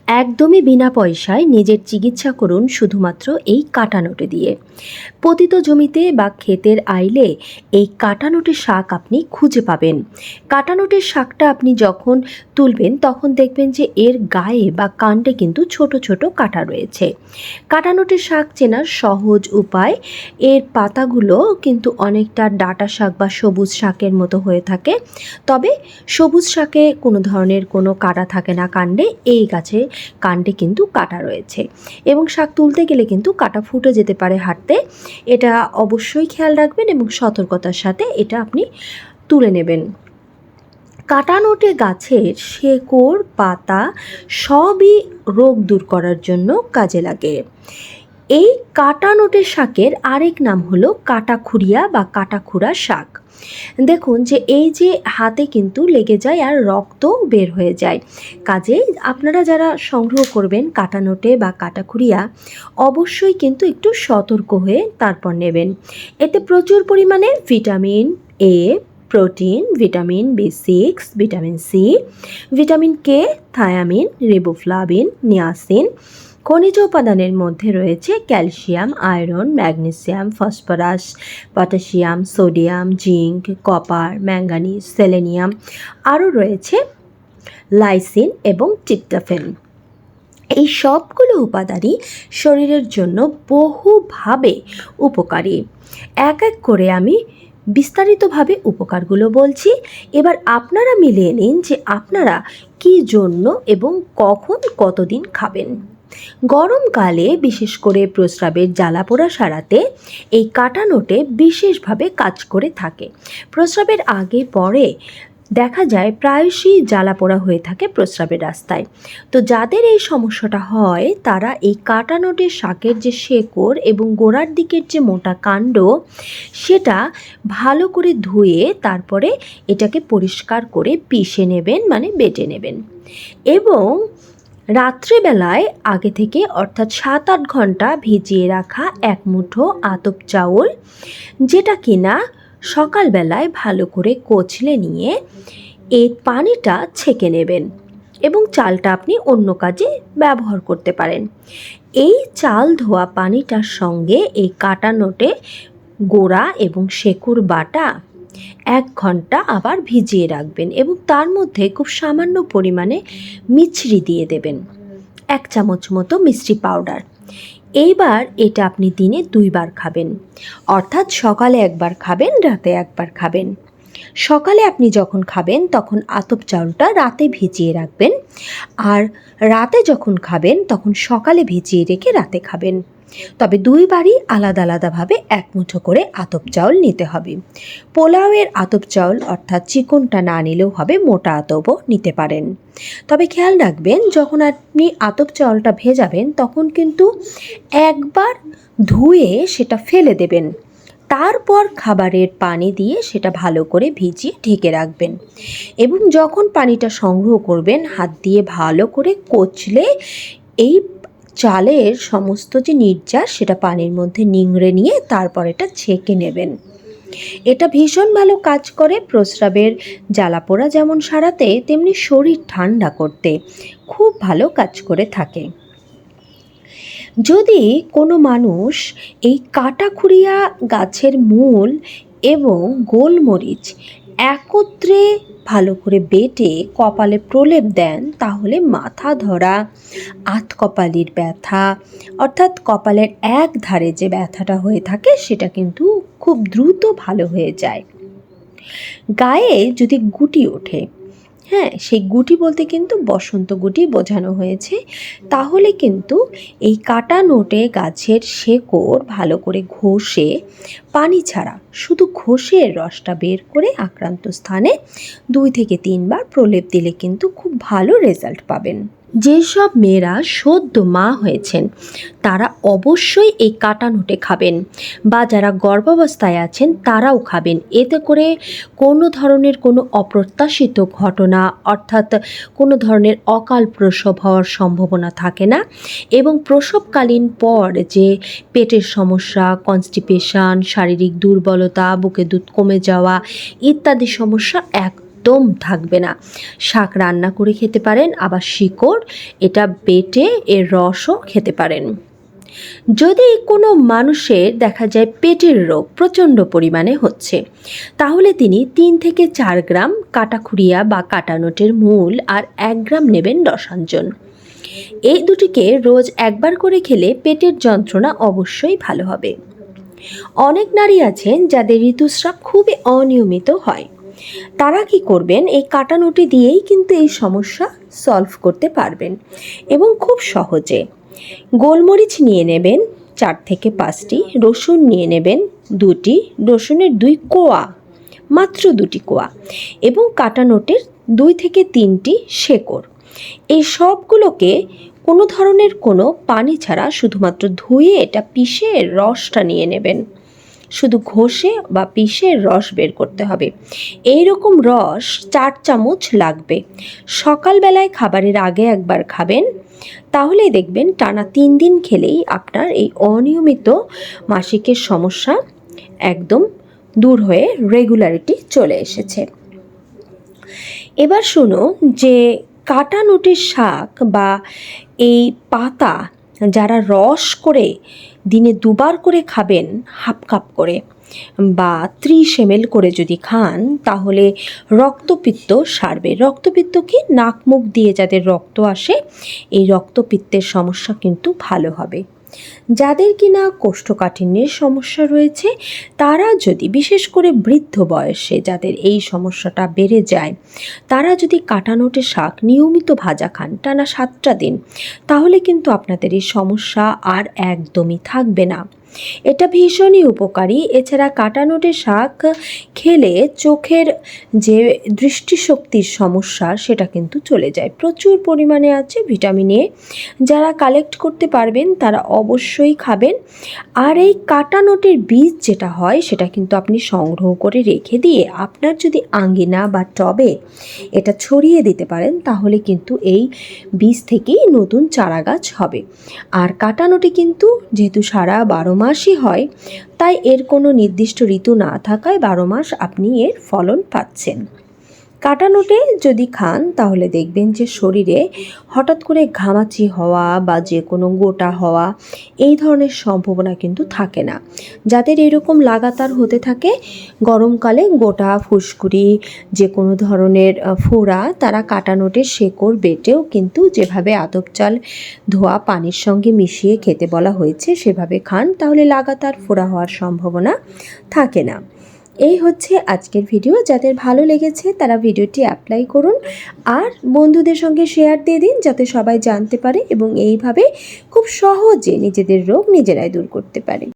একদমই বিনা পয়সায় নিজের চিকিৎসা করুন শুধুমাত্র এই কাটা নোটে দিয়ে। পতিত জমিতে বা ক্ষেতের আইলে এই কাটা নোটের শাক আপনি খুঁজে পাবেন। কাটা নোটের শাকটা আপনি যখন তুলবেন তখন দেখবেন যে এর গায়ে বা কাণ্ডে কিন্তু ছোট ছোট কাটা রয়েছে। কাটা নোটের শাক চেনার সহজ উপায়, এর পাতাগুলো কিন্তু অনেকটা ডাঁটা শাক বা সবুজ শাকের মতো হয়ে থাকে, তবে সবুজ শাকে কোনো ধরনের কোনো কাটা থাকে না কাণ্ডে, এই গাছে কাণ্ডে কিন্তু কাটা রয়েছে এবং শাক তুলতে গেলে কিন্তু কাটা ফুটে যেতে পারে হাঁটতে। এটা অবশ্যই খেয়াল রাখবেন এবং সতর্কতার সাথে এটা আপনি তুলে নেবেন। কাটা নোটে গাছের শেকড় পাতা সবই রোগ দূর করার জন্য কাজে লাগে। এই কাটা নোটের শাকের আরেক নাম হলো কাটাখুরিয়া বা কাটাখুরা শাক। দেখুন যে এই যে হাতে কিন্তু লেগে যায় আর রক্ত বের হয়ে যায়, কাজেই আপনারা যারা সংগ্রহ করবেন কাটা নোটে বা কাটাখুরিয়া অবশ্যই কিন্তু একটু সতর্ক হয়ে তারপর নেবেন। এতে প্রচুর পরিমাণে ভিটামিন এ, প্রোটিন, ভিটামিন বি6, vitamin C, vitamin K, thiamine, riboflavin, niacin, খনিজ উপাদানের মধ্যে রয়েছে calcium, iron, magnesium, phosphorus, potassium, sodium, zinc, copper, manganese, selenium, আরও রয়েছে লাইসিন এবং ট্রিপটোফ্যান। এই সবগুলো উপাদানই শরীরের জন্য বহুভাবে উপকারী। এক এক করে আমি বিস্তারিতভাবে উপকারগুলো বলছি, এবার আপনারা মিলিয়ে নিন যে আপনারা কী জন্য এবং কখন কতদিন খাবেন। গরমকালে বিশেষ করে প্রস্রাবের জ্বালাপোড়া সারাতে এই কাটা নোটে বিশেষভাবে কাজ করে থাকে। প্রস্রাবের আগে পরে দেখা যায় প্রায়শই জ্বালাপোড়া হয়ে থাকে প্রস্রাবের রাস্তায়। তো যাদের এই সমস্যাটা হয় তারা এই কাটা নোটের শাকের যে শেকড় এবং গোড়ার দিকের যে মোটা কাণ্ড সেটা ভালো করে ধুয়ে তারপরে এটাকে পরিষ্কার করে পিষে নেবেন, মানে বেটে নেবেন এবং রাত্রিবেলায় আগে থেকে অর্থাৎ 7-8 ঘন্টা ভিজিয়ে রাখা এক মুঠো আতপ চাউল, যেটা কিনা সকালবেলায় ভালো করে কচলে নিয়ে এই পানিটা ছেঁকে নেবেন এবং চালটা আপনি অন্য কাজে ব্যবহার করতে পারেন। এই চাল ধোয়া পানিটার সঙ্গে এই কাটা নোটে গোড়া এবং শেকড় বাটা 1 ঘন্টা আবার ভিজিয়ে রাখবেন এবং তার মধ্যে খুব সামান্য পরিমাণে মিছরি দিয়ে দেবেন, 1 চামচ মতো মিছরি পাউডার। এইবার এটা আপনি দিনে 2 বার খাবেন, অর্থাৎ সকালে একবার খাবেন, রাতে একবার খাবেন। সকালে আপনি যখন খাবেন তখন আতপ চাউলটা রাতে ভিজিয়ে রাখবেন, আর রাতে যখন খাবেন তখন সকালে ভিজিয়ে রেখে রাতে খাবেন। তবে 2 বারই আলাদা আলাদাভাবে 1 মুঠো করে আতপ চাউল নিতে হবে। পোলাওয়ের আতপ চাউল অর্থাৎ চিকনটা না নিলেও হবে, মোটা আতপও নিতে পারেন। তবে খেয়াল রাখবেন যখন আপনি আতপ চাউলটা ভেজাবেন তখন কিন্তু একবার ধুয়ে সেটা ফেলে দেবেন, তারপর খাবারের পানি দিয়ে সেটা ভালো করে ভিজিয়ে ঢেকে রাখবেন এবং যখন পানিটা সংগ্রহ করবেন হাত দিয়ে ভালো করে কচলে এই চালের সমস্ত যে নির্যাস সেটা পানির মধ্যে নিংড়ে নিয়ে তারপর এটা ছেঁকে নেবেন। এটা ভীষণ ভালো কাজ করে প্রস্রাবের জ্বালাপোড়া যেমন সারাতে তেমনি শরীর ঠান্ডা করতে খুব ভালো কাজ করে থাকে। যদি কোনো মানুষ এই কাটাখুরিয়া গাছের মূল এবং গোলমরিচ একত্রে ভালো করে বেটে কপালে প্রলেপ দেন তাহলে মাথা ধরা, আধকপালির ব্যথা অর্থাৎ কপালের এক ধারে যে ব্যথাটা হয়ে থাকে সেটা কিন্তু খুব দ্রুত ভালো হয়ে যায়। গায়ে যদি গুটি ওঠে, হ্যাঁ সেই গুটি বলতে কিন্তু বসন্ত গুটি বোঝানো হয়েছে, তাহলে কিন্তু এই কাটা নোটে গাছের শেকড় ভালো করে ঘষে, পানি ছাড়া শুধু ঘষে রসটা বের করে আক্রান্ত স্থানে 2 থেকে 3 বার প্রলেপ দিলে কিন্তু খুব ভালো রেজাল্ট পাবেন। যেসব মেয়েরা সদ্য মা হয়েছেন তারা অবশ্যই এই কাটা নোটে খাবেন, বা যারা গর্ভাবস্থায় আছেন তারাও খাবেন। এতে করে কোনো ধরনের কোনো অপ্রত্যাশিত ঘটনা অর্থাৎ কোনো ধরনের অকাল প্রসব হওয়ার সম্ভাবনা থাকে না এবং প্রসবকালীন পর যে পেটের সমস্যা, কনস্টিপেশন, শারীরিক দুর্বলতা, বুকে দুধ কমে যাওয়া ইত্যাদি সমস্যা একদম একদম থাকবে না। শাক রান্না করে খেতে পারেন, আবার শিকড় এটা বেটে এর রসও খেতে পারেন। যদি কোনো মানুষের দেখা যায় পেটের রোগ প্রচণ্ড পরিমাণে হচ্ছে, তাহলে তিনি 3 থেকে 4 গ্রাম কাটাখুরিয়া বা কাটানোটের মূল আর 1 গ্রাম নেবেন রসাঞ্জন। এই দুটিকে রোজ একবার করে খেলে পেটের যন্ত্রণা অবশ্যই ভালো হবে। অনেক নারী আছেন যাদের ঋতুস্রাব খুবই অনিয়মিত হয়, তারা কি করবেন, এই কাটানোটি দিয়েই কিন্তু এই সমস্যা সলভ করতে পারবেন এবং খুব সহজে। গোলমরিচ নিয়ে নেবেন 4 থেকে 5টি, রসুন নিয়ে নেবেন 2টি, রসুনের 2 কোয়া, মাত্র 2টি কোয়া, এবং কাটানোটের 2 থেকে 3টি শেকড়। এই সবগুলোকে কোনো ধরনের কোনো পানি ছাড়া শুধুমাত্র ধুয়ে এটা পিষে রসটা নিয়ে নেবেন। শুধু ঘষে বা পিষে রস বের করতে হবে। এই রকম রস 4 চামচ লাগবে। সকালবেলায় খাবারের আগে একবার খাবেন, তাহলেই দেখবেন টানা 3 দিন খেলেই আপনার এই অনিয়মিত মাসিকের সমস্যা একদম দূর হয়ে রেগুলারিটি চলে এসেছে। এবার শুনো যে কাটানোটের শাক বা এই পাতা যারা রস করে দিনে 2 বার করে খাবেন, হাফ কাপ করে বা 30 ml করে যদি খান, তাহলে রক্তপিত্ত সারবে। রক্তপিত্ত কি, নাক মুখ দিয়ে যাদের রক্ত আসে, এই রক্তপিত্তের সমস্যা কিন্তু ভালো হবে। যাদের কিনা কোষ্ঠকাঠিন্যের সমস্যা রয়েছে, তারা যদি বিশেষ করে বৃদ্ধ বয়সে যাদের এই সমস্যাটা বেড়ে যায়, তারা যদি কাটানোটের শাক নিয়মিত ভাজা খান টানা 7টা দিন, তাহলে কিন্তু আপনাদের এই সমস্যা আর একদমই থাকবে না। এটা ভীষণই উপকারী। এছাড়া কাটানোটের শাক খেলে চোখের যে দৃষ্টিশক্তির সমস্যা সেটা কিন্তু চলে যায়। প্রচুর পরিমাণে আছে ভিটামিন এ, যারা কালেক্ট করতে পারবেন তারা অবশ্যই খাবেন। আর এই কাটানোটের বীজ যেটা হয় সেটা কিন্তু আপনি সংগ্রহ করে রেখে দিয়ে আপনার যদি আঙ্গিনা বা টবে এটা ছড়িয়ে দিতে পারেন, তাহলে কিন্তু এই বীজ থেকেই নতুন চারা গাছ হবে। আর কাটানোটি কিন্তু যেহেতু সারা 12 মাসই হয়, তাই এর কোনো নির্দিষ্ট ঋতু না থাকায় 12 মাস আপনি এর ফলন পাচ্ছেন। কাটানোটে যদি খান তাহলে দেখবেন যে শরীরে হঠাৎ করে ঘামাচি হওয়া বা যে কোনো গোটা হওয়া এই ধরনের সম্ভাবনা কিন্তু থাকে না। যাদের এরকম লাগাতার হতে থাকে গরমকালে গোটা, ফুসকুড়ি, যে কোনো ধরনের ফোড়া, তারা কাটানোটের শেকড় বেটেও কিন্তু যেভাবে আতপ চাল ধোয়া পানির সঙ্গে মিশিয়ে খেতে বলা হয়েছে সেভাবে খান, তাহলে লাগাতার ফোড়া হওয়ার সম্ভাবনা থাকে না। এই হচ্ছে আজকের ভিডিও। যাদের ভালো লেগেছে তারা ভিডিওটি অ্যাপ্লাই করুন আর বন্ধুদের সঙ্গে শেয়ার দিয়ে দিন, যাতে সবাই জানতে পারে এবং এইভাবে খুব সহজে নিজেদের রোগ নিজেরাই দূর করতে পারে।